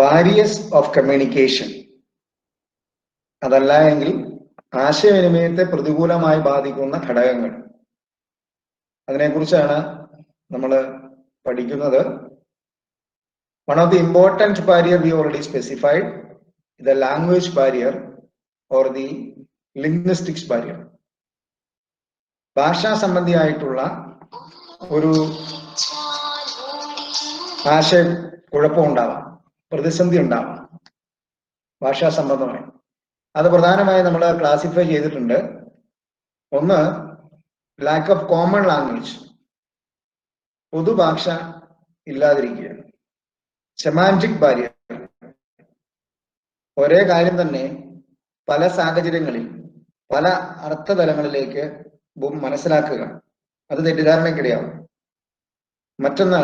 Barriers of communication, അതല്ല എങ്കിൽ ആശയവിനിമയത്തെ പ്രതികൂലമായി ബാധിക്കുന്ന ഘടകങ്ങൾ, അതിനെക്കുറിച്ചാണ് നമ്മൾ പഠിക്കുന്നത്. One of the important barrier we already specified, the language barrier or the linguistics barrier. ഭാഷാ സംബന്ധിയായിട്ടുള്ള ഒരു ആശയ കുഴപ്പമുണ്ടാവാം, പ്രതിസന്ധി ഉണ്ടാവാം ഭാഷാ സംബന്ധമായി. അത് പ്രധാനമായി നമ്മൾ ക്ലാസിഫൈ ചെയ്തിട്ടുണ്ട്. ഒന്ന്, ലാക്ക് ഓഫ് കോമൺ ലാംഗ്വേജ്, പൊതുഭാഷ ഇല്ലാതിരിക്കുക. സെമാന്റിക് ബാരിയർ, ഒരേ കാര്യം തന്നെ പല സാഹചര്യങ്ങളിൽ പല അർത്ഥതലങ്ങളിലേക്ക് മനസ്സിലാക്കുക, അത് തെറ്റിദ്ധാരണയ്ക്കിടയാവും. മറ്റൊന്ന്,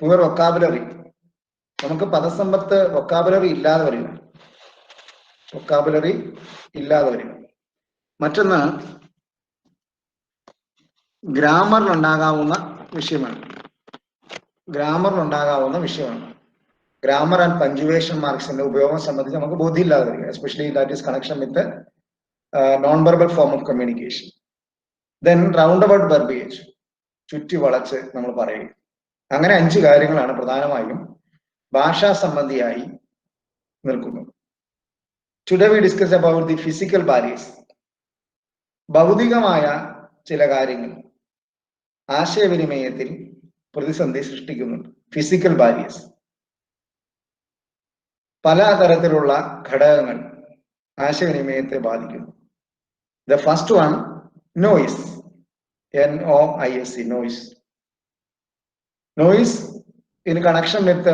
പുവർ വൊക്കാബുലറി, നമുക്ക് പദസമ്പത്ത് വൊക്കാബുലറി ഇല്ലാതെ വരിക. മറ്റൊന്ന്, ഗ്രാമറിലുണ്ടാകാവുന്ന വിഷയമാണ്. ഗ്രാമർ ആൻഡ് പഞ്ച്വേഷൻ മാർക്സിന്റെ ഉപയോഗം സംബന്ധിച്ച് നമുക്ക് ബോധ്യമില്ലാതെ വരിക, especially that is connection with non verbal form of communication. Then round about verbiage, ചുറ്റി വളച്ച് നമ്മൾ പറയുക. അങ്ങനെ 5 കാര്യങ്ങളാണ് പ്രധാനമായും ഭാഷാ സംബന്ധിയായി നിൽക്കുന്നത്. Today we discuss about the physical barriers. ഭൗതികമായ ചില കാര്യങ്ങൾ ആശയവിനിമയത്തിൽ പ്രതിസന്ധി സൃഷ്ടിക്കുന്നുണ്ട്. ഫിസിക്കൽ ബാരിയേഴ്സ്, പല തരത്തിലുള്ള ഘടകങ്ങൾ ആശയവിനിമയത്തെ ബാധിക്കുന്നു. The first one, noise. NOISE, noise. Noise in connection with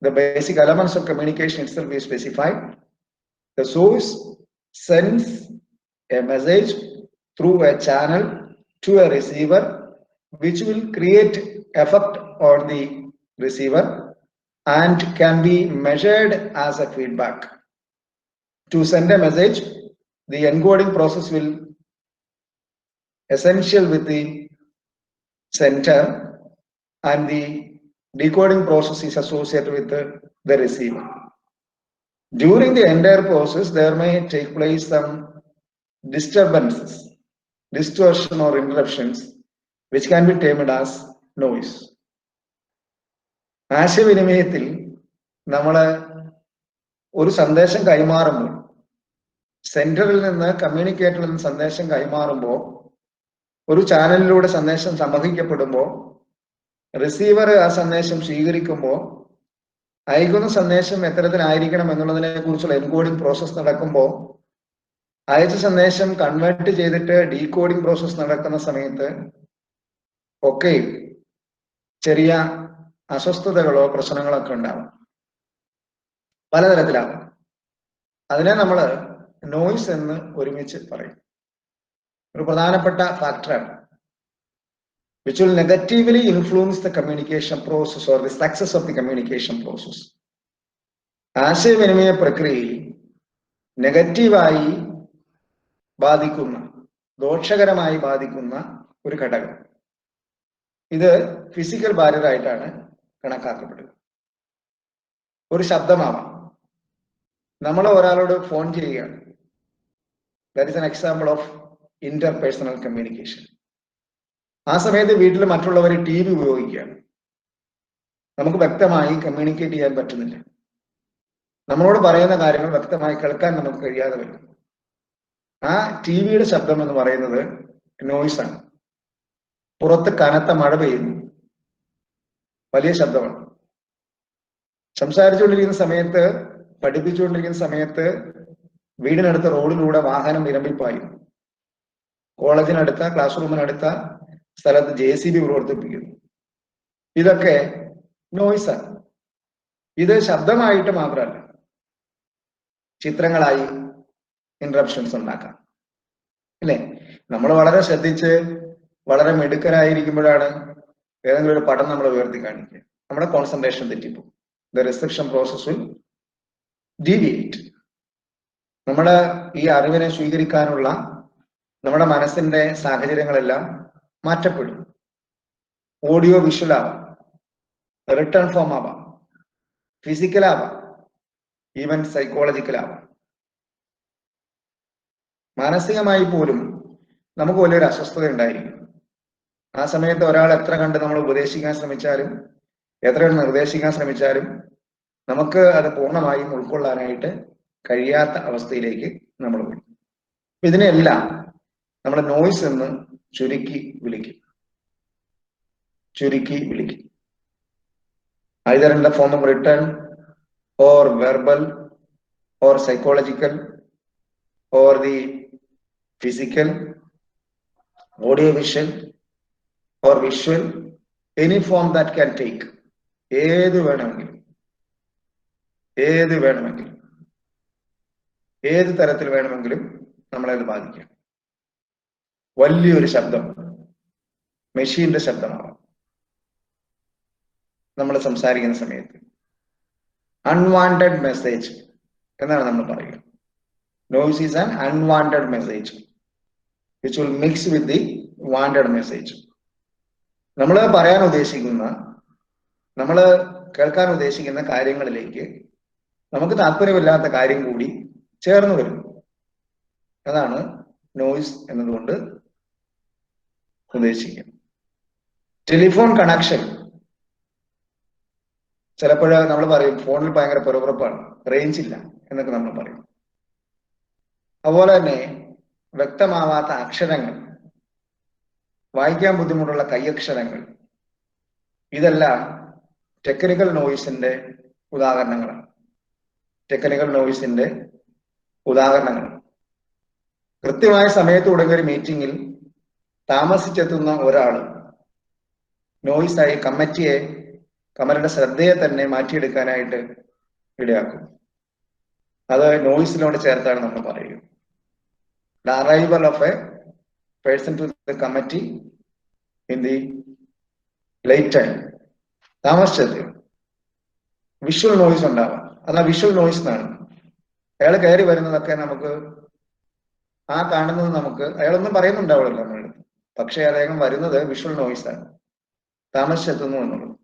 the basic elements of communication itself is specified. The source sends a message through a channel to a receiver, which will create effect on the receiver and can be measured as a feedback. To send a message, the encoding process will essential with the sender and the decoding process is associated with the receiver. During the entire process, there may take place some disturbances, distortion or interruptions, which can be termed as noise. ആശയവിനിമയത്തിൽ നമ്മൾ ഒരു സന്ദേശം കൈമാറുമ്പോൾ, സെന്ററിൽ നിന്ന് കമ്മ്യൂണിക്കേറ്ററിൽ നിന്ന് സന്ദേശം കൈമാറുമ്പോൾ, ഒരു ചാനലിലൂടെ സന്ദേശം സംവഹിക്കപ്പെടുമ്പോൾ, റിസീവർ ആ സന്ദേശം സ്വീകരിക്കുമ്പോൾ, അയക്കുന്ന സന്ദേശം എത്തരത്തിലായിരിക്കണം എന്നുള്ളതിനെ കുറിച്ചുള്ള എൻകോഡിംഗ് പ്രോസസ് നടക്കുമ്പോൾ, അയച്ച സന്ദേശം കൺവേർട്ട് ചെയ്തിട്ട് ഡീകോഡിംഗ് പ്രോസസ് നടക്കുന്ന സമയത്ത് ഒക്കെ ചെറിയ അസ്വസ്ഥതകളോ പ്രശ്നങ്ങളോ ഒക്കെ ഉണ്ടാവും, പലതരത്തിലാവും. അതിനെ നമ്മൾ നോയ്സ് എന്ന് ഒരുമിച്ച് പറയും. ഒരു പ്രധാനപ്പെട്ട ഫാക്ടറാണ്, which will negatively influence the communication process or the success of the communication process. ആശയവിനിമയ പ്രക്രിയയിൽ നെഗറ്റീവായി ബാധിക്കുന്ന, ദോഷകരമായി ബാധിക്കുന്ന ഒരു ഘടകം, ഇത് ഫിസിക്കൽ ബാരിയർ ആയിട്ടാണ് കണക്കാക്കപ്പെടുക. ഒരു ശബ്ദമാവാം. നമ്മൾ ഒരാളോട് ഫോൺ ചെയ്യുകയാണ്, that is an example of interpersonal communication. ആ സമയത്ത് വീട്ടിൽ മറ്റുള്ളവർ TV ഉപയോഗിക്കുകയാണ്, നമുക്ക് വ്യക്തമായി കമ്മ്യൂണിക്കേറ്റ് ചെയ്യാൻ പറ്റുന്നില്ല, നമ്മളോട് പറയുന്ന കാര്യങ്ങൾ വ്യക്തമായി കേൾക്കാൻ നമുക്ക് കഴിയാതെ വരും. ആ TVയുടെ ശബ്ദം എന്ന് പറയുന്നത് നോയ്സ് ആണ്. പുറത്ത് കനത്ത മഴ പെയ്യുന്നു, വലിയ ശബ്ദമാണ്. സംസാരിച്ചുകൊണ്ടിരിക്കുന്ന സമയത്ത്, പഠിപ്പിച്ചുകൊണ്ടിരിക്കുന്ന സമയത്ത് വീടിനടുത്ത റോഡിലൂടെ വാഹനം ഇരമ്പിപ്പായുന്നു. കോളേജിനടുത്ത, ക്ലാസ് റൂമിനടുത്ത സ്ഥലത്ത് JCB പ്രവർത്തിപ്പിക്കുന്നു. ഇതൊക്കെ നോയ്സാണ്. ഇത് ശബ്ദമായിട്ട് മാത്രമല്ല, ചിത്രങ്ങളായി ഇന്ററപ്ഷൻസ് ഉണ്ടാക്കാം, അല്ലേ? നമ്മൾ വളരെ ശ്രദ്ധിച്ച് വളരെ മിടുക്കരായിരിക്കുമ്പോഴാണ് ഏതെങ്കിലും ഒരു പടം നമ്മൾ ഉയർത്തി കാണിക്കുക, നമ്മുടെ കോൺസെൻട്രേഷൻ തെറ്റിപ്പോകും. The reception process will deviate. നമ്മുടെ ഈ അറിവിനെ സ്വീകരിക്കാനുള്ള നമ്മുടെ മനസ്സിന്റെ സാഹചര്യങ്ങളെല്ലാം മാറ്റപ്പെടും. ഓഡിയോ വിഷ്വൽ ആവാം, റിട്ടേൺ ഫോം ആവാം, ഫിസിക്കലാവാം, ഈവൻ സൈക്കോളജിക്കലാവാം. മാനസികമായി പോലും നമുക്ക് വലിയൊരു അസ്വസ്ഥത ഉണ്ടായിരിക്കും. ആ സമയത്ത് ഒരാൾ എത്ര കണ്ട് നമ്മൾ ഉപദേശിക്കാൻ ശ്രമിച്ചാലും, എത്ര നിർദ്ദേശിക്കാൻ ശ്രമിച്ചാലും നമുക്ക് അത് പൂർണ്ണമായും ഉൾക്കൊള്ളാനായിട്ട് കഴിയാത്ത അവസ്ഥയിലേക്ക് നമ്മൾ വരും. ഇതിനെല്ലാം നമ്മൾ നോയ്സ് എന്ന് ചുരുക്കി വിളിക്കും. either in the form of written or verbal or psychological or the physical, audio visual or visual, any form that can take. ഏത് വേണമെങ്കിലും ഏത് തരത്തിൽ വേണമെങ്കിലും നമ്മളെ അത് ബാധിക്കാം. വലിയൊരു ശബ്ദം, മെഷീന്റെ ശബ്ദമാവാം നമ്മൾ സംസാരിക്കുന്ന സമയത്ത്. അൺവാണ്ടഡ് മെസ്സേജ് എന്നാണ് നമ്മൾ പറയുക. Noise is an unwanted message which will mix with the wanted message. നമ്മൾ പറയാൻ ഉദ്ദേശിക്കുന്ന, നമ്മൾ കേൾക്കാൻ ഉദ്ദേശിക്കുന്ന കാര്യങ്ങളിലേക്ക് നമുക്ക് താല്പര്യമില്ലാത്ത കാര്യം കൂടി ചേർന്ന് വരും. അതാണ് നോയ്സ് എന്നതുകൊണ്ട് ഉദ്ദേശിക്കുക. ടെലിഫോൺ കണക്ഷൻ, ചിലപ്പോൾ നമ്മൾ പറയും ഫോണിൽ ഭയങ്കര പുറപ്പുറപ്പാണ്, റേഞ്ച് ഇല്ല എന്നൊക്കെ നമ്മൾ പറയും. അതുപോലെ തന്നെ വ്യക്തമാവാത്ത അക്ഷരങ്ങൾ, വായിക്കാൻ ബുദ്ധിമുട്ടുള്ള കൈയക്ഷരങ്ങൾ, ഇതെല്ലാം ടെക്നിക്കൽ നോയ്സിന്റെ ഉദാഹരണങ്ങളാണ്. കൃത്യമായ സമയത്ത് തുടങ്ങിയ ഒരു മീറ്റിംഗിൽ താമസിച്ചെത്തുന്ന ഒരാൾ നോയ്സായി കമലയുടെ ശ്രദ്ധയെ തന്നെ മാറ്റിയെടുക്കാനായിട്ട് ഇടയാക്കും. അത് നോയ്സിനോട് ചേർത്താണ് നമ്മൾ പറയുക. The arrival of a person to the committee in the late time, താമസിച്ചെത്തുക. വിഷ്വൽ നോയ്സ് ഉണ്ടാവാം. അതാ വിഷ്വൽ നോയ്സ് എന്നാണ്. അയാൾ കയറി വരുന്നതൊക്കെ നമുക്ക്, ആ കാണുന്നത് നമുക്ക്, അയാളൊന്നും പറയുന്നുണ്ടാവില്ല നമ്മൾ, പക്ഷെ അദ്ദേഹം വരുന്നത് വിഷ്വൽ നോയ്സ് ആണ്, താമസിച്ചെത്തുന്നു എന്നുള്ളത്.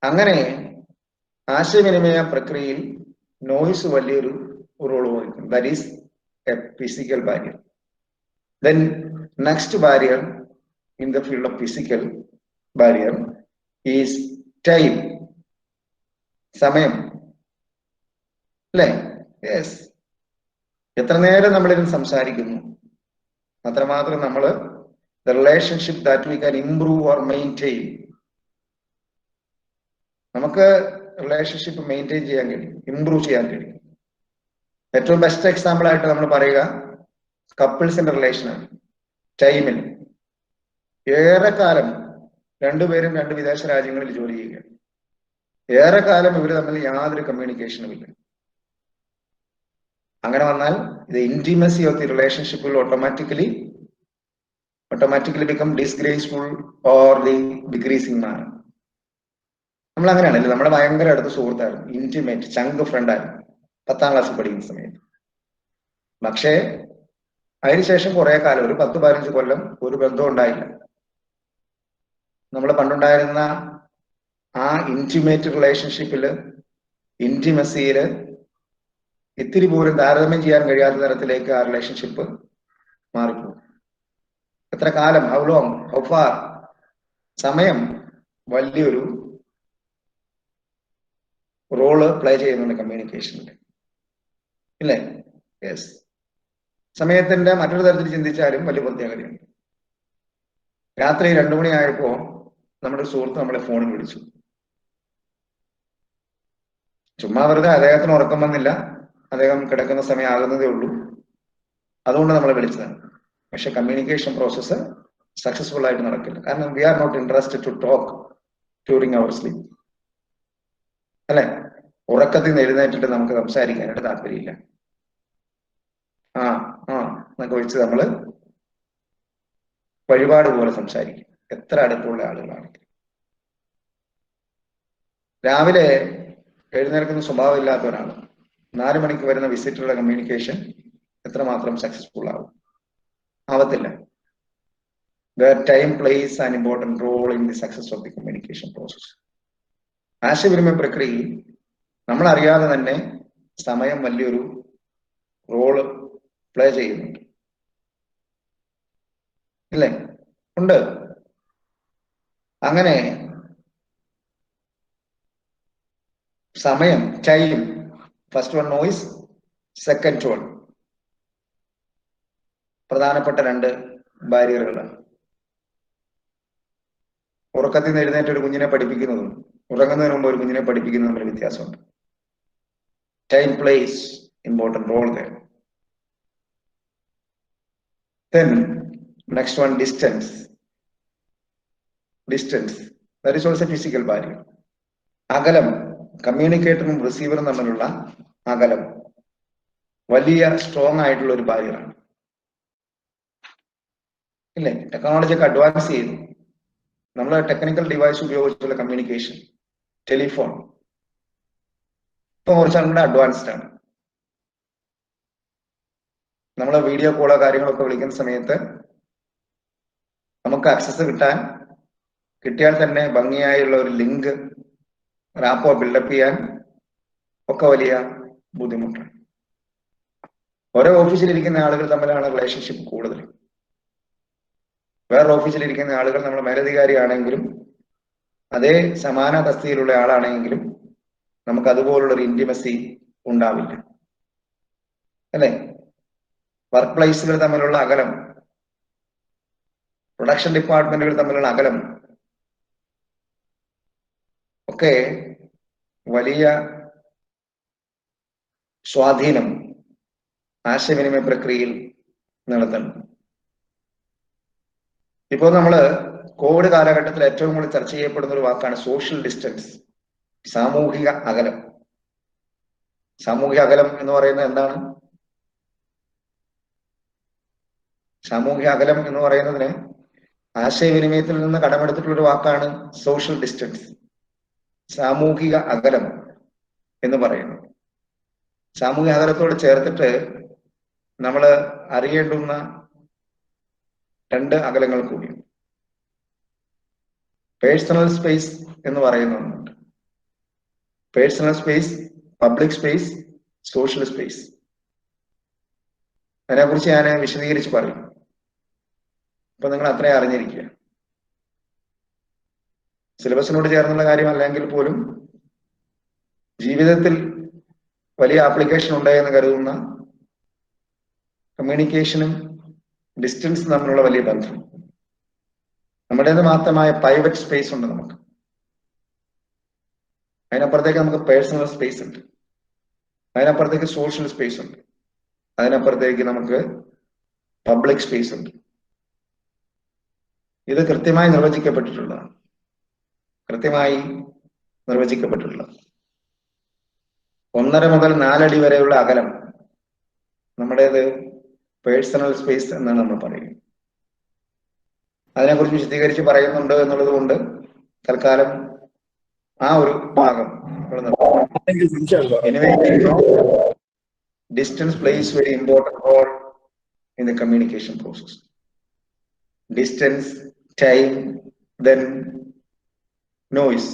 അങ്ങനെ ആശയവിനിമയ പ്രക്രിയയിൽ നോയ്സ് വലിയൊരു റോൾ വഹിക്കും. That is A physical barrier. Then next barrier in the field of physical barrier is time, സമയം. അല്ലേ? യെസ്. എത്ര നേരം നമ്മളിരുന്ന് സംസാരിക്കുന്നു, അത്രമാത്രം നമ്മൾ the relationship that we can improve or maintain, നമുക്ക് റിലേഷൻഷിപ്പ് മെയിൻറ്റെയിൻ ചെയ്യാൻ കഴിയും, ഇംപ്രൂവ് ചെയ്യാൻ കഴിയും. ഏറ്റവും ബെസ്റ്റ് എക്സാമ്പിൾ ആയിട്ട് നമ്മൾ പറയുക കപ്പിൾസിന്റെ റിലേഷനാണ്. ടൈമിൽ ഏറെക്കാലം രണ്ടുപേരും രണ്ട് വിദേശ രാജ്യങ്ങളിൽ ജോലി ചെയ്യുക, ഏറെക്കാലം ഇവർ തമ്മിൽ യാതൊരു കമ്മ്യൂണിക്കേഷനും ഇല്ല. അങ്ങനെ വന്നാൽ the intimacy of the relationship will automatically become disgraceful or the decreasing manner. നമ്മൾ അങ്ങനെയാണല്ലേ, നമ്മുടെ ഭയങ്കര അടുത്ത സുഹൃത്തായിരുന്നു, ഇന്റിമേറ്റ് ചങ്ക് ഫ്രണ്ടായിരുന്നു 10ാം ക്ലാസ്സിൽ പഠിക്കുന്ന സമയത്ത്. പക്ഷേ അതിനുശേഷം കുറെ കാലം, ഒരു 10-15 കൊല്ലം ഒരു ബന്ധവും ഉണ്ടായില്ല. നമ്മൾ പണ്ടുണ്ടായിരുന്ന ആ ഇന്റിമേറ്റ് റിലേഷൻഷിപ്പില്, ഇന്റിമസിയില് ഇത്തിരി പോലും താരതമ്യം ചെയ്യാൻ കഴിയാത്ത തരത്തിലേക്ക് ആ റിലേഷൻഷിപ്പ് മാറിപ്പോകും. എത്ര കാലം, ഹൗ ലോങ്, ഹൗ ഫാർ, സമയം വലിയൊരു റോള് പ്ലേ ചെയ്യുന്നുണ്ട് കമ്മ്യൂണിക്കേഷനിൽ, ഇല്ലേ? യെസ്. സമയത്തിന്റെ മറ്റൊരു തരത്തിൽ ചിന്തിച്ചാലും വലിയ പ്രത്യേകതയുണ്ട്. രാത്രി 2 മണിയായപ്പോ നമ്മുടെ സുഹൃത്ത് നമ്മളെ ഫോണിൽ വിളിച്ചു. ചുമ്മാ വെറുതെ, അദ്ദേഹത്തിന് ഉറക്കം വന്നില്ല, അദ്ദേഹം കിടക്കുന്ന സമയം ആകുന്നതേ ഉള്ളൂ, അതുകൊണ്ട് നമ്മളെ വിളിച്ചതാണ്. പക്ഷെ കമ്മ്യൂണിക്കേഷൻ പ്രോസസ്സ് സക്സസ്ഫുൾ ആയിട്ട് നടക്കില്ല. കാരണം we are not interested to talk during our sleep, അല്ലെ? ഉറക്കത്തിൽ നിന്ന് എഴുന്നേറ്റിട്ട് നമുക്ക് സംസാരിക്കാനായിട്ട് താല്പര്യമില്ല. എന്നൊക്കെ വെച്ച് നമ്മള് വഴിപാട് പോലെ സംസാരിക്കും, എത്ര അടുത്തുള്ള ആളുകളാണെങ്കിൽ. രാവിലെ എഴുന്നേൽക്കുന്ന സ്വഭാവം ഇല്ലാത്ത ഒരാൾ 4 മണിക്ക് വരുന്ന വിസിറ്റുള്ള കമ്മ്യൂണിക്കേഷൻ എത്രമാത്രം സക്സസ്ഫുൾ ആവത്തില്ല. Where time plays an important role in the success of the communication process. ആശയവിനിമയ പ്രക്രിയയിൽ നമ്മൾ അറിയാതെ തന്നെ സമയം വലിയൊരു റോള് പ്ലേ ചെയ്യുന്നുണ്ട്, ഇല്ലേ? ഉണ്ട്. അങ്ങനെ സമയം, time, first one noise, second one പ്രധാനപ്പെട്ട രണ്ട് ബാരിയറുകളാണ്. ഉറക്കത്തിൽ നിന്ന് എഴുന്നേറ്റ് ഒരു കുഞ്ഞിനെ പഠിപ്പിക്കുന്നതും ഉറങ്ങുന്നതിന് മുമ്പ് ഒരു കുഞ്ഞിനെ പഠിപ്പിക്കുന്നതും തമ്മിൽ വ്യത്യാസമുണ്ട്. Time place important role there. Then next one, distance. That is also physical barrier. അകലം, കമ്മ്യൂണിക്കേറ്ററും റിസീവറും തമ്മിലുള്ള അകലം വലിയ സ്ട്രോങ് ആയിട്ടുള്ള ഒരു ബാരിയറാണ്, ഇല്ലേ? ടെക്നോളജി ഒക്കെ അഡ്വാൻസ് ചെയ്തു. നമ്മൾ ടെക്നിക്കൽ ഡിവൈസ് ഉപയോഗിച്ചുള്ള കമ്മ്യൂണിക്കേഷൻ, ടെലിഫോൺ ഇപ്പൊ കുറച്ചും കൂടെ അഡ്വാൻസ്ഡ് ആണ്. നമ്മൾ വീഡിയോ കോളോ കാര്യങ്ങളൊക്കെ വിളിക്കുന്ന സമയത്ത് നമുക്ക് ആക്സസ് കിട്ടിയാൽ തന്നെ ഭംഗിയായുള്ള ഒരു ലിങ്ക്, ഒരു ആപ്പോ ബിൽഡപ്പ് ചെയ്യാൻ ഒക്കെ വലിയ ബുദ്ധിമുട്ടാണ്. ഓരോ ഓഫീസിലിരിക്കുന്ന ആളുകൾ തമ്മിലാണ് റിലേഷൻഷിപ്പ് കൂടുതൽ. വേറെ ഓഫീസിലിരിക്കുന്ന ആളുകൾ നമ്മുടെ മേലധികാരി ആണെങ്കിലും അതേ സമാന തസ്തികയിലുള്ള ആളാണെങ്കിലും നമുക്ക് അതുപോലുള്ളൊരു ഇന്റിമസി ഉണ്ടാവില്ല, അല്ലേ? വർക്ക് പ്ലേസുകൾ തമ്മിലുള്ള അകലം, പ്രൊഡക്ഷൻ ഡിപ്പാർട്ട്മെന്റുകൾ തമ്മിലുള്ള അകലം ഒക്കെ വലിയ സ്വാധീനം ആശയവിനിമയ പ്രക്രിയയിൽ നടത്തുന്നു. ഇപ്പോൾ നമ്മള് കോവിഡ് കാലഘട്ടത്തിൽ ഏറ്റവും കൂടുതൽ ചർച്ച ചെയ്യപ്പെടുന്ന ഒരു വാക്കാണ് സോഷ്യൽ ഡിസ്റ്റൻസ്, സാമൂഹിക അകലം. സാമൂഹിക അകലം എന്ന് പറയുന്നത് എന്താണ്? സാമൂഹിക അകലം എന്ന് പറയുന്നതിന് ആശയവിനിമയത്തിൽ നിന്ന് കടമെടുത്തിട്ടുള്ളൊരു വാക്കാണ് സോഷ്യൽ ഡിസ്റ്റൻസ്, സാമൂഹിക അകലം എന്ന് പറയുന്നത്. സാമൂഹിക അകലത്തോട് ചേർത്തിട്ട് നമ്മൾ അറിയേണ്ടുന്ന രണ്ട് അകലങ്ങൾ കൂടിയുണ്ട്. പേഴ്സണൽ സ്പേസ് എന്ന് പറയുന്ന ഒന്നുണ്ട്. Personal space, public space, social space. അതിനെക്കുറിച്ച് ഞാൻ വിശദീകരിച്ച് പറയും. അപ്പൊ നിങ്ങൾ അത്രയും അറിഞ്ഞിരിക്കുക. സിലബസിനോട് ചേർന്നുള്ള കാര്യമല്ലെങ്കിൽ പോലും ജീവിതത്തിൽ വലിയ ആപ്ലിക്കേഷൻ ഉണ്ടായെന്ന് കരുതുന്ന കമ്മ്യൂണിക്കേഷനും ഡിസ്റ്റൻസും തമ്മിലുള്ള വലിയ ബന്ധം. നമ്മുടേത് മാത്രമായ പ്രൈവറ്റ് സ്പേസ് ഉണ്ട് നമുക്ക്. അതിനപ്പുറത്തേക്ക് നമുക്ക് പേഴ്സണൽ സ്പേസ് ഉണ്ട്, അതിനപ്പുറത്തേക്ക് സോഷ്യൽ സ്പേസ് ഉണ്ട്, അതിനപ്പുറത്തേക്ക് നമുക്ക് പബ്ലിക് സ്പേസ് ഉണ്ട്. ഇത് കൃത്യമായി നിർവചിക്കപ്പെട്ടിട്ടുള്ളതാണ്, കൃത്യമായി നിർവചിക്കപ്പെട്ടിട്ടുള്ളത്. 1.5 മുതൽ 4 അടി വരെയുള്ള അകലം നമ്മുടേത് പേഴ്സണൽ സ്പേസ് എന്നാണ് നമ്മൾ പറയുന്നത്. അതിനെക്കുറിച്ച് വിശദീകരിച്ച് പറയുന്നുണ്ട് എന്നുള്ളത് കൊണ്ട് തൽക്കാലം ആ ഒരു ഭാഗം distance plays very important role in the communication process. Distance, time, then noise.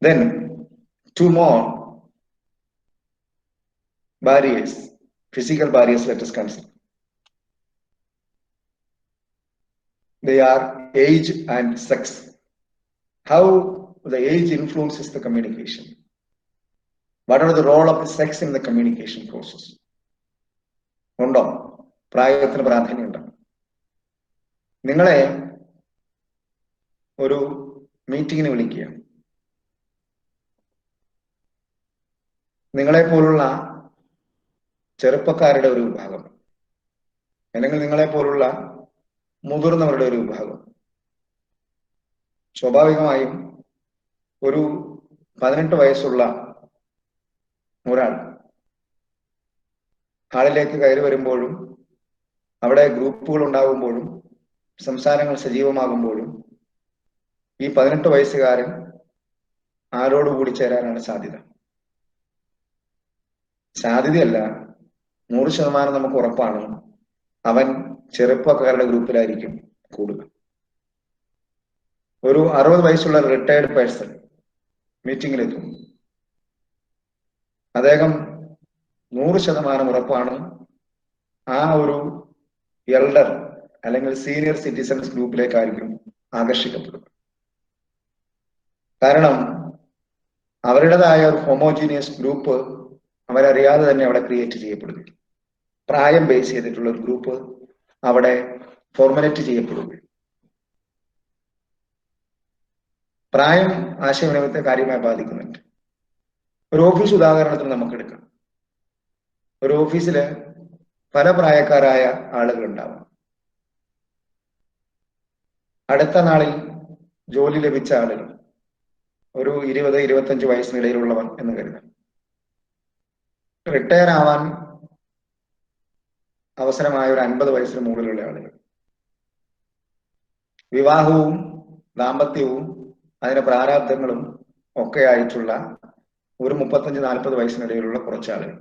Then 2 more barriers, physical barriers, let us consider. They are age and sex. How the age influences the communication. What are the role of the sex in the communication process? ഉണ്ടോ? പ്രായത്തിന് പ്രാധാന്യമുണ്ടോ? നിങ്ങളെ ഒരു മീറ്റിങ്ങിന് വിളിക്കുക, നിങ്ങളെ പോലുള്ള ചെറുപ്പക്കാരുടെ ഒരു വിഭാഗം അല്ലെങ്കിൽ നിങ്ങളെ പോലുള്ള മുതിർന്നവരുടെ ഒരു വിഭാഗം. സ്വാഭാവികമായും ഒരു 18 വയസ്സുള്ള ഒരാൾ ഹാളിലേക്ക് കയറി വരുമ്പോഴും അവിടെ ഗ്രൂപ്പുകൾ ഉണ്ടാകുമ്പോഴും സംസാരങ്ങൾ സജീവമാകുമ്പോഴും ഈ 18 വയസ്സുകാരൻ ആരോടുകൂടി ചേരാനാണ് സാധ്യത? സാധ്യതയല്ല, 100% നമുക്ക് ഉറപ്പാണ്, അവൻ ചെറുപ്പക്കാരുടെ മീറ്റിംഗിലെത്തും. അദ്ദേഹം 100% ഉറപ്പാണ് ആ ഒരു എൽഡർ അല്ലെങ്കിൽ സീനിയർ സിറ്റിസൺസ് ഗ്രൂപ്പിലേക്കായിരിക്കും ആകർഷിക്കപ്പെടുന്നത്. കാരണം അവരുടേതായ ഒരു ഹോമോജീനിയസ് ഗ്രൂപ്പ് അവരറിയാതെ തന്നെ അവിടെ ക്രിയേറ്റ് ചെയ്യപ്പെടുന്നു. പ്രായം ബേസ് ചെയ്തിട്ടുള്ള ഒരു ഗ്രൂപ്പ് അവിടെ ഫോർമുലേറ്റ് ചെയ്യപ്പെടുന്നു. പ്രായം ആശയവിനിമയത്തെ കാര്യമായി ബാധിക്കുന്നുണ്ട്. ഒരു ഓഫീസ് ഉദാഹരണത്തിന് നമുക്ക് എടുക്കാം. ഒരു ഓഫീസില് പല പ്രായക്കാരായ ആളുകൾ ഉണ്ടാവും. അടുത്ത നാളിൽ ജോലി ലഭിച്ച ആളുകൾ ഒരു 20-25 വയസ്സിനിടയിലുള്ളവർ എന്ന് കരുതാം. റിട്ടയർ ആവാൻ അവസരമായ ഒരു 50 വയസ്സിന് മുകളിലുള്ള ആളുകൾ. വിവാഹവും ദാമ്പത്യവും അതിന്റെ പ്രാരാബ്ദങ്ങളും ഒക്കെ ആയിട്ടുള്ള ഒരു 35-40 വയസ്സിനിടയിലുള്ള കുറച്ച് ആളുകൾ.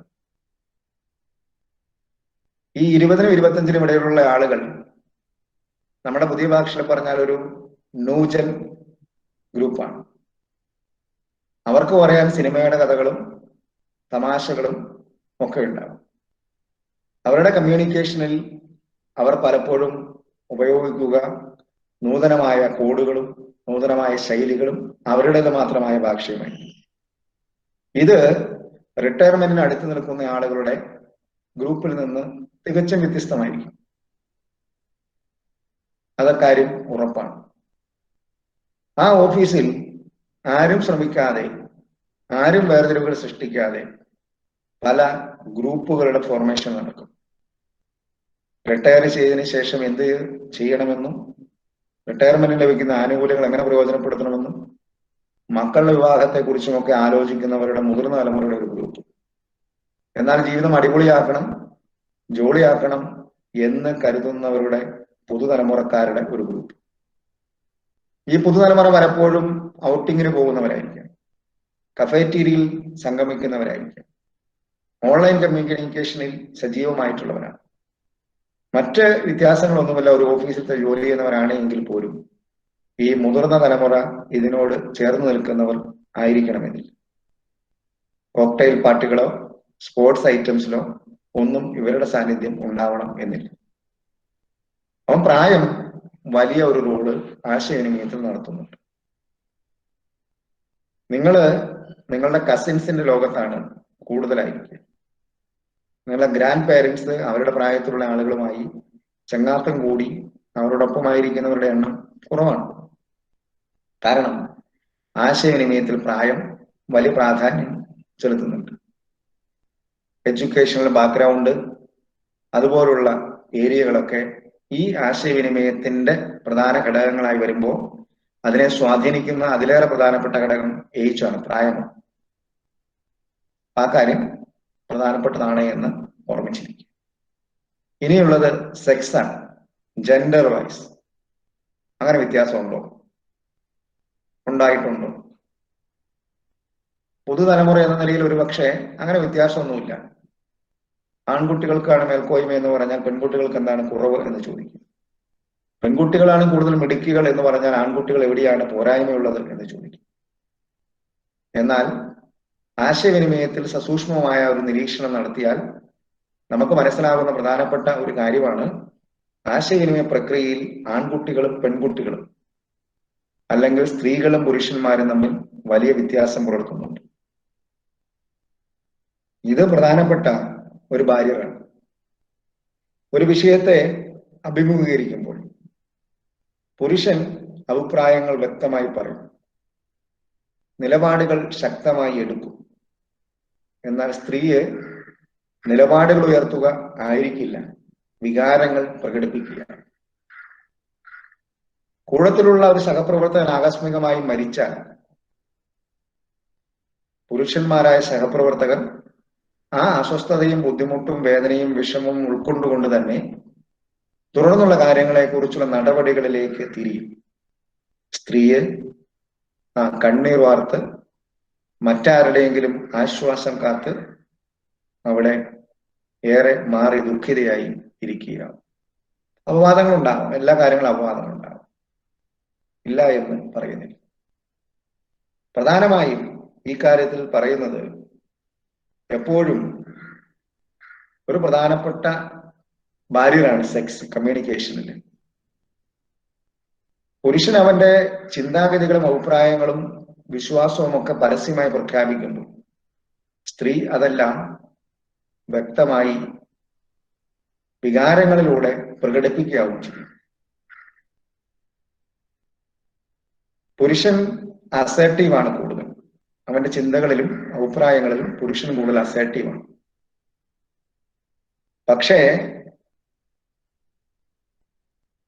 ഈ 20-നും 25-നും ഇടയിലുള്ള ആളുകൾ നമ്മുടെ പുതിയ ഭാഷയിൽ പറഞ്ഞാൽ ഒരു ന്യൂജൻ ഗ്രൂപ്പാണ്. അവർക്ക് പറയാൻ സിനിമയുടെ കഥകളും തമാശകളും ഒക്കെ ഉണ്ടാകും. അവരുടെ കമ്മ്യൂണിക്കേഷനിൽ അവർ പലപ്പോഴും ഉപയോഗിക്കുക നൂതനമായ കോഡുകളും നൂതനമായ ശൈലികളും അവരുടേത് മാത്രമായ ഭാഷയുമായി. ഇത് റിട്ടയർമെന്റിന് അടുത്ത് നിൽക്കുന്ന ആളുകളുടെ ഗ്രൂപ്പിൽ നിന്ന് തികച്ചും വ്യത്യസ്തമായിരിക്കും. അതൊക്കാര്യം ഉറപ്പാണ്. ആ ഓഫീസിൽ ആരും ശ്രമിക്കാതെ, ആരും വേർതിരിവുകൾ സൃഷ്ടിക്കാതെ പല ഗ്രൂപ്പുകളുടെ ഫോർമേഷൻ നടക്കും. റിട്ടയർ ചെയ്തതിനു ശേഷം എന്ത് ചെയ്യണമെന്നും റിട്ടയർമെന്റിന് ലഭിക്കുന്ന ആനുകൂല്യങ്ങൾ എങ്ങനെ പ്രയോജനപ്പെടുത്തണമെന്നും മക്കളുടെ വിവാഹത്തെ കുറിച്ചുമൊക്കെ ആലോചിക്കുന്നവരുടെ മുതിർന്ന തലമുറയുടെ ഒരു ഗ്രൂപ്പ്. എന്നാൽ ജീവിതം അടിപൊളിയാക്കണം, ജോളിയാക്കണം എന്ന് കരുതുന്നവരുടെ പുതുതലമുറക്കാരുടെ ഒരു ഗ്രൂപ്പ്. ഈ പുതുതലമുറ പലപ്പോഴും ഔട്ടിങ്ങിന് പോകുന്നവരായിരിക്കാം, കഫേറ്റീരിയയിൽ സംഗമിക്കുന്നവരായിരിക്കാം, ഓൺലൈൻ കമ്മ്യൂണിക്കേഷനിൽ സജീവമായിട്ടുള്ളവരാണ്. മറ്റ് വ്യത്യാസങ്ങളൊന്നുമില്ല ഒരു ഓഫീസിലത്തെ ജോലി ചെയ്യുന്നവരാണ് എങ്കിൽ പോലും ഈ മുതിർന്ന തലമുറ ഇതിനോട് ചേർന്ന് നിൽക്കുന്നവർ ആയിരിക്കണമെന്നില്ല. കോക്ടെയിൽ പാർട്ടികളോ സ്പോർട്സ് ഐറ്റംസിലോ ഒന്നും ഇവരുടെ സാന്നിധ്യം ഉണ്ടാവണം എന്നില്ല. അപ്പം പ്രായം വലിയ ഒരു റോള് ആശയവിനിമയത്തിൽ നടത്തുന്നുണ്ട്. നിങ്ങളുടെ കസിൻസിന്റെ ലോകത്താണ് കൂടുതലായിരിക്കും. നിങ്ങളുടെ ഗ്രാൻഡ് പേരൻസ് അവരുടെ പ്രായത്തിലുള്ള ആളുകളുമായി ചങ്ങാത്തം കൂടി അവരോടൊപ്പമായിരിക്കുന്നവരുടെ എണ്ണം കുറവാണ്. കാരണം ആശയവിനിമയത്തിൽ പ്രായം വലിയ പ്രാധാന്യം ചെലുത്തുന്നുണ്ട്. എഡ്യൂക്കേഷണൽ ബാക്ക്ഗ്രൗണ്ട് അതുപോലുള്ള ഏരിയകളൊക്കെ ഈ ആശയവിനിമയത്തിന്റെ പ്രധാന ഘടകങ്ങളായി വരുമ്പോൾ അതിനെ സ്വാധീനിക്കുന്ന അതിലേറെ പ്രധാനപ്പെട്ട ഘടകം ഏജ് ആണ്, പ്രായമാണ്. ആ കാര്യം പ്രധാനപ്പെട്ടതാണ് എന്ന് ഓർമ്മിച്ചിരിക്കും. ഇനിയുള്ളത് സെക്സ് ആണ്, ജെൻഡർ വൈസ്. അങ്ങനെ വ്യത്യാസമുണ്ടോ? ഉണ്ടായിട്ടുണ്ടോ? പുതുതലമുറ എന്ന നിലയിൽ ഒരുപക്ഷെ അങ്ങനെ വ്യത്യാസമൊന്നുമില്ല. ആൺകുട്ടികൾക്കാണ് മേൽക്കോയ്മ എന്ന് പറഞ്ഞാൽ പെൺകുട്ടികൾക്ക് എന്താണ് കുറവ് എന്ന് ചോദിക്കും. പെൺകുട്ടികളാണ് കൂടുതൽ മിടുക്കികൾ എന്ന് പറഞ്ഞാൽ ആൺകുട്ടികൾ എവിടെയാണ് പോരായ്മയുള്ളത് എന്ന് ചോദിക്കും. എന്നാൽ ആശയവിനിമയത്തിൽ സസൂക്ഷ്മമായ ഒരു നിരീക്ഷണം നടത്തിയാൽ നമുക്ക് മനസ്സിലാകുന്ന പ്രധാനപ്പെട്ട ഒരു കാര്യമാണ് ആശയവിനിമയ പ്രക്രിയയിൽ ആൺകുട്ടികളും പെൺകുട്ടികളും അല്ലെങ്കിൽ സ്ത്രീകളും പുരുഷന്മാരും തമ്മിൽ വലിയ വ്യത്യാസം പുലർത്തുന്നുണ്ട്. ഇത് പ്രധാനപ്പെട്ട ഒരു ബാരിയറാണ്. ഒരു വിഷയത്തെ അഭിമുഖീകരിക്കുമ്പോൾ പുരുഷൻ അഭിപ്രായങ്ങൾ വ്യക്തമായി പറയും, നിലപാടുകൾ ശക്തമായി എടുക്കും. എന്നാൽ സ്ത്രീയെ നിലപാടുകൾ ഉയർത്തുക ആയിരിക്കില്ല, വികാരങ്ങൾ പ്രകടിപ്പിക്കുക. കൂട്ടത്തിലുള്ള ഒരു സഹപ്രവർത്തകൻ ആകസ്മികമായി മരിച്ചാൽ പുരുഷന്മാരായ സഹപ്രവർത്തകർ ആ അസ്വസ്ഥതയും ബുദ്ധിമുട്ടും വേദനയും വിഷമവും ഉൾക്കൊണ്ടുകൊണ്ട് തന്നെ തുടർന്നുള്ള കാര്യങ്ങളെ കുറിച്ചുള്ള നടപടികളിലേക്ക് തിരിയും. സ്ത്രീയെ കണ്ണീർ വാർത്ത് മറ്റാരുടെയെങ്കിലും ആശ്വാസം കാത്ത് അവിടെ ഏറെ മാറി ദുഃഖിതയായി ഇരിക്കുക. അപവാദങ്ങളുണ്ടാകും, എല്ലാ കാര്യങ്ങളും അപവാദങ്ങളുണ്ടാകും, ഇല്ല എന്ന് പറയുന്നില്ല. പ്രധാനമായും ഈ കാര്യത്തിൽ പറയുന്നത് എപ്പോഴും ഒരു പ്രധാനപ്പെട്ട ബാരിയറാണ് സെക്സ് കമ്മ്യൂണിക്കേഷനിൽ. പുരുഷൻ അവന്റെ ചിന്താഗതികളും അഭിപ്രായങ്ങളും വിശ്വാസവും ഒക്കെ പരസ്യമായി പ്രഖ്യാപിക്കുന്നു. സ്ത്രീ അതെല്ലാം വ്യക്തമായി വികാരങ്ങളിലൂടെ പ്രകടിപ്പിക്കുകയാവും ചെയ്യും. പുരുഷൻ അസേർട്ടീവാണ് കൂടുതൽ. അവന്റെ ചിന്തകളിലും അഭിപ്രായങ്ങളിലും പുരുഷൻ കൂടുതൽ അസേർട്ടീവാണ്. പക്ഷേ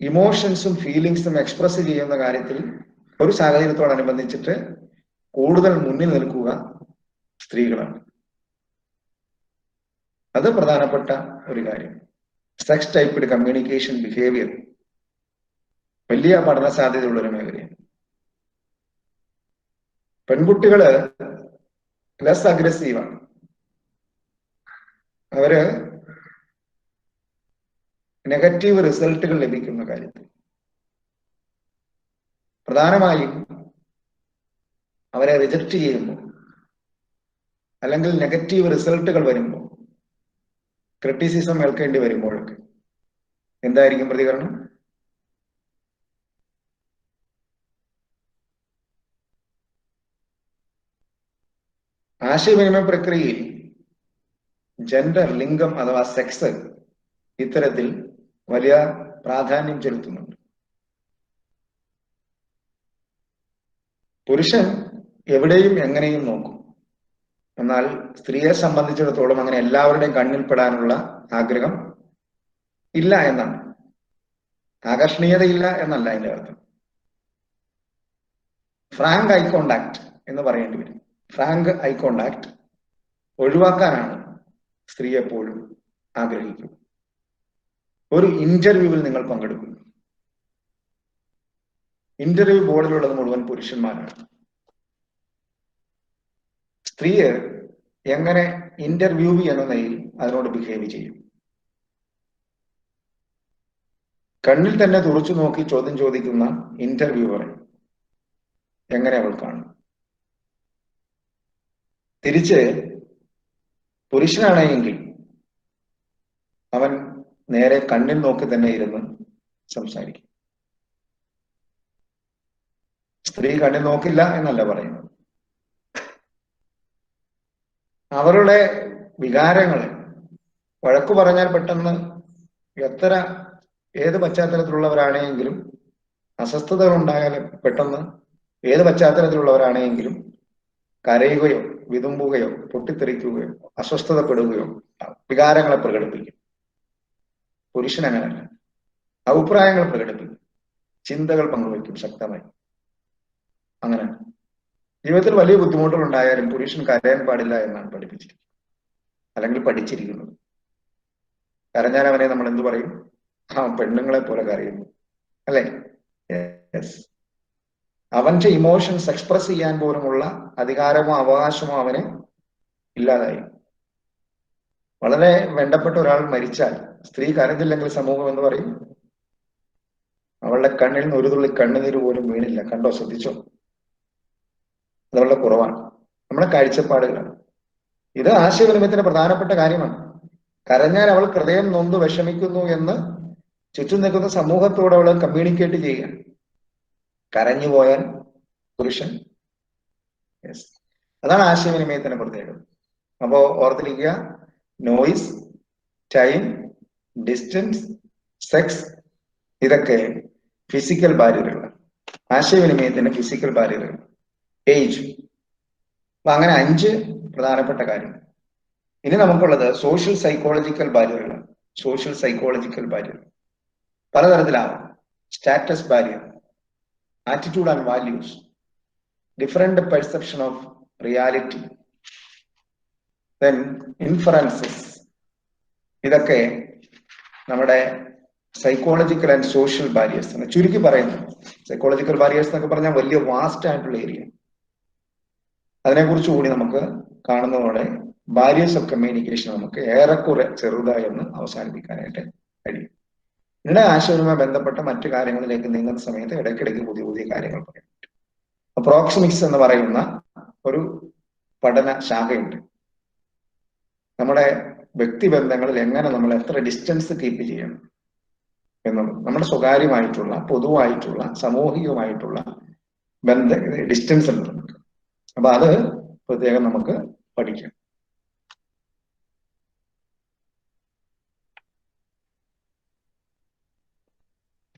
ഇമോഷൻസും ഫീലിങ്സും എക്സ്പ്രസ് ചെയ്യുന്ന കാര്യത്തിൽ ഒരു സാഹചര്യത്തോടനുബന്ധിച്ചിട്ട് കൂടുതൽ മുന്നിൽ നിൽക്കുക സ്ത്രീകളാണ്. അത് പ്രധാനപ്പെട്ട ഒരു കാര്യം. സെക്സ് ടൈപ്പ്ഡ് കമ്മ്യൂണിക്കേഷൻ ബിഹേവിയർ വലിയ പഠന സാധ്യതയുള്ള ഒരു മേഖലയാണ്. പെൺകുട്ടികള് ലെസ് അഗ്രസീവാണ്. അവര് നെഗറ്റീവ് റിസൾട്ടുകൾ ലഭിക്കുന്ന കാര്യത്തിൽ പ്രധാനമായും അവരെ റിജക്റ്റ് ചെയ്യുമ്പോൾ അല്ലെങ്കിൽ നെഗറ്റീവ് റിസൾട്ടുകൾ വരുമ്പോൾ, ക്രിറ്റിസിസം ഏൽക്കേണ്ടി വരുമ്പോഴൊക്കെ എന്തായിരിക്കും പ്രതികരണം? ആശയവിനിമയ പ്രക്രിയയിൽ ജെൻഡർ, ലിംഗം അഥവാ സെക്സ് ഇത്തരത്തിൽ വലിയ പ്രാധാന്യം ചെലുത്തുന്നുണ്ട്. പുരുഷൻ എവിടെയും എങ്ങനെയും നോക്കും. എന്നാൽ സ്ത്രീയെ സംബന്ധിച്ചിടത്തോളം അങ്ങനെ എല്ലാവരുടെയും കണ്ണിൽപ്പെടാനുള്ള ആഗ്രഹം ഇല്ല എന്നാണ്. ആകർഷണീയതയില്ല എന്നല്ല അതിന്റെ അർത്ഥം. ഫ്രാങ്ക് ഐ കോണ്ടാക്ട് എന്ന് പറയേണ്ടി വരും. ഫ്രാങ്ക് ഐ കോണ്ടാക്ട് ഒഴിവാക്കാനാണ് സ്ത്രീ എപ്പോഴും ആഗ്രഹിക്കുന്നത്. ഒരു ഇന്റർവ്യൂവിൽ നിങ്ങൾ പങ്കെടുക്കുന്നു. ഇന്റർവ്യൂ ബോർഡിലുള്ളത് മുഴുവൻ പുരുഷന്മാരാണ്. സ്ത്രീ എങ്ങനെ ഇന്റർവ്യൂ എന്ന നിലയിൽ അതിനോട് ബിഹേവ് ചെയ്യും? കണ്ണിൽ തന്നെ തുറച്ചു നോക്കി ചോദ്യം ചോദിക്കുന്ന ഇന്റർവ്യൂവറെ എങ്ങനെ അവൾ കാണും? തിരിച്ച് പുരുഷനാണെങ്കിൽ അവൻ നേരെ കണ്ണിൽ നോക്കി തന്നെ ഇരുന്ന് സംസാരിക്കും. സ്ത്രീ കണ്ണിൽ നോക്കില്ല എന്നല്ല പറയുന്നത്. അവരുടെ വികാരങ്ങളെ വഴക്കു പറഞ്ഞാൽ പെട്ടെന്ന് ഏത് പശ്ചാത്തലത്തിലുള്ളവരാണെങ്കിലും, അസ്വസ്ഥതകൾ ഉണ്ടായാൽ പെട്ടെന്ന് ഏത് പശ്ചാത്തലത്തിലുള്ളവരാണെങ്കിലും കരയുകയോ വിതുമ്പുകയോ പൊട്ടിത്തെറിക്കുകയോ അസ്വസ്ഥതപ്പെടുകയോ വികാരങ്ങളെ പ്രകടിപ്പിക്കും. പുരുഷൻ അങ്ങനെയല്ല. അഭിപ്രായങ്ങൾ പ്രകടിപ്പിക്കും, ചിന്തകൾ പങ്കുവയ്ക്കും ശക്തമായി. അങ്ങനെ ജീവിതത്തിൽ വലിയ ബുദ്ധിമുട്ടുകൾ ഉണ്ടായാലും പുരുഷൻ കരയാൻ പാടില്ല എന്നാണ് പഠിപ്പിച്ചിരിക്കുന്നത്, അല്ലെങ്കിൽ പഠിച്ചിരിക്കുന്നത്. കരഞ്ഞാൽ അവനെ നമ്മൾ എന്തു പറയും? പെണ്ണുങ്ങളെ പോലെ കരയുന്നു, അല്ലെ? അവന്റെ ഇമോഷൻസ് എക്സ്പ്രസ് ചെയ്യാൻ പോലുമുള്ള അധികാരമോ അവകാശമോ അവന് ഇല്ലാതായി. വളരെ വേണ്ടപ്പെട്ട ഒരാൾ മരിച്ചാൽ സ്ത്രീ കരഞ്ഞില്ലെങ്കിൽ സമൂഹം എന്ന് പറയും, അവളുടെ കണ്ണിൽ നിന്ന് ഒരു തുള്ളി കണ്ണുനീര് പോലും വീണില്ല, കണ്ടോ, ശ്രദ്ധിച്ചോ? അതവളുടെ കുറവാണ്. നമ്മുടെ കാഴ്ചപ്പാടുകളാണ്. ഇത് ആശയവിനിമയത്തിന്റെ പ്രധാനപ്പെട്ട കാര്യമാണ്. കരഞ്ഞാൽ അവൾ ഹൃദയം നൊന്ത് വിഷമിക്കുന്നു എന്ന് ചുറ്റും നിൽക്കുന്ന സമൂഹത്തോട് അവൾ കമ്മ്യൂണിക്കേറ്റ് ചെയ്യുക. കരഞ്ഞു പോയാൽ പുരുഷൻ, അതാണ് ആശയവിനിമയത്തിന്റെ പ്രത്യേകത. അപ്പോ ഓർത്തിരിക്കുക, നോയിസ്, ടൈം, ഡിസ്റ്റൻസ്, സെക്സ്, ഇതൊക്കെ ഫിസിക്കൽ ബാരിയറുകളാണ്. ആശയവിനിമയത്തിന്റെ ഫിസിക്കൽ ബാരിയറുകൾ. ഏജ്. അപ്പൊ അങ്ങനെ 5 പ്രധാനപ്പെട്ട കാര്യങ്ങൾ. ഇനി നമുക്കുള്ളത് സോഷ്യൽ സൈക്കോളജിക്കൽ ബാരിയറുകളാണ്. സോഷ്യൽ സൈക്കോളജിക്കൽ ബാരിയർ പലതരത്തിലാവും. Status barrier, attitude and values, different perception of reality, then inferences. ഇതൊക്കെ നമ്മുടെ സൈക്കോളജിക്കൽ ആൻഡ് സോഷ്യൽ ബാരിയേഴ്സ് ആണ്. ചുരുക്കി പറയുന്നത് സൈക്കോളജിക്കൽ ബാരിയേഴ്സ് എന്നൊക്കെ പറഞ്ഞാൽ വലിയ വാസ്റ്റ് ആയിട്ടുള്ള ഏരിയ. അതിനെക്കുറിച്ച് കൂടി നമുക്ക് കാണുന്നതോടെ ബാരിയേഴ്സ് ഓഫ് കമ്മ്യൂണിക്കേഷൻ നമുക്ക് ഏറെക്കുറെ ചെറുതായി ഒന്ന് അവസാനിപ്പിക്കാനായിട്ട് കഴിയും. ഇവിടെ ആശയവുമായി ബന്ധപ്പെട്ട മറ്റു കാര്യങ്ങളിലേക്ക് നീങ്ങുന്ന സമയത്ത് ഇടയ്ക്കിടയ്ക്ക് പുതിയ പുതിയ കാര്യങ്ങൾ പറയാം. പ്രോക്സിമിക്സ് എന്ന് പറയുന്ന ഒരു പഠന ശാഖയുണ്ട്. നമ്മുടെ വ്യക്തിബന്ധങ്ങളിൽ എങ്ങനെ നമ്മൾ എത്ര ഡിസ്റ്റൻസ് കീപ്പ് ചെയ്യണം എന്നുള്ളത്, നമ്മുടെ സ്വകാര്യമായിട്ടുള്ള, പൊതുവായിട്ടുള്ള, സാമൂഹികമായിട്ടുള്ള ഡിസ്റ്റൻസ് ഉണ്ട്. അപ്പൊ അത് പ്രത്യേകം നമുക്ക് പഠിക്കാം.